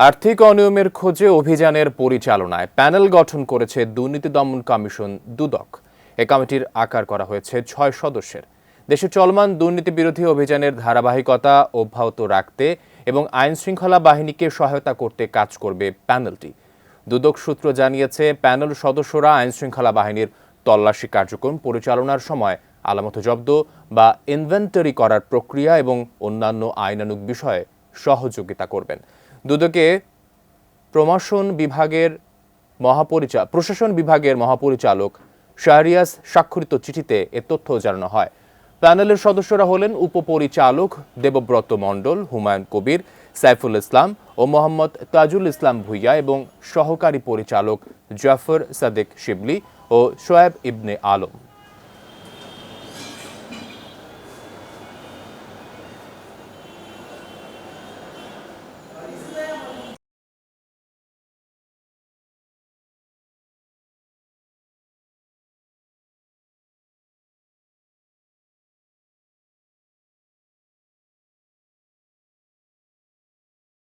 আর্থিক অনিয়মের খোঁজে অভিযানের পরিচালনায় প্যানেল গঠন করেছে দুর্নীতি দমন কমিশন দুদক। এ কমিটির আকার করা হয়েছে ৬ সদস্যের। দেশে চলমান দুর্নীতি বিরোধী অভিযানের ধারাবাহিকতা অব্যাহত রাখতে এবং আইন শৃঙ্খলা বাহিনীকে সহায়তা করতে কাজ করবে প্যানেলটি। দুদক সূত্র জানিয়েছে, প্যানেল সদস্যরা আইন শৃঙ্খলা বাহিনীর তল্লাশি কার্যক্রম পরিচালনার সময় আলামত জব্দ বা ইনভেন্টরি করার প্রক্রিয়া এবং অন্যান্য আইনানুগ বিষয়ে সহযোগিতা করবেন। দুদকে প্রশাসন বিভাগের মহাপরিচালক শাহরিয়াজ স্বাক্ষরিত চিঠিতে এ তথ্য জানানো হয়। প্যানেলের সদস্যরা হলেন উপপরিচালক দেবব্রত মণ্ডল, হুমায়ুন কবির, সাইফুল ইসলাম ও মোহাম্মদ তাজুল ইসলাম ভুইয়া এবং সহকারী পরিচালক জাফর সাদেক শিবলি ও শোয়েব ইবনে আলম।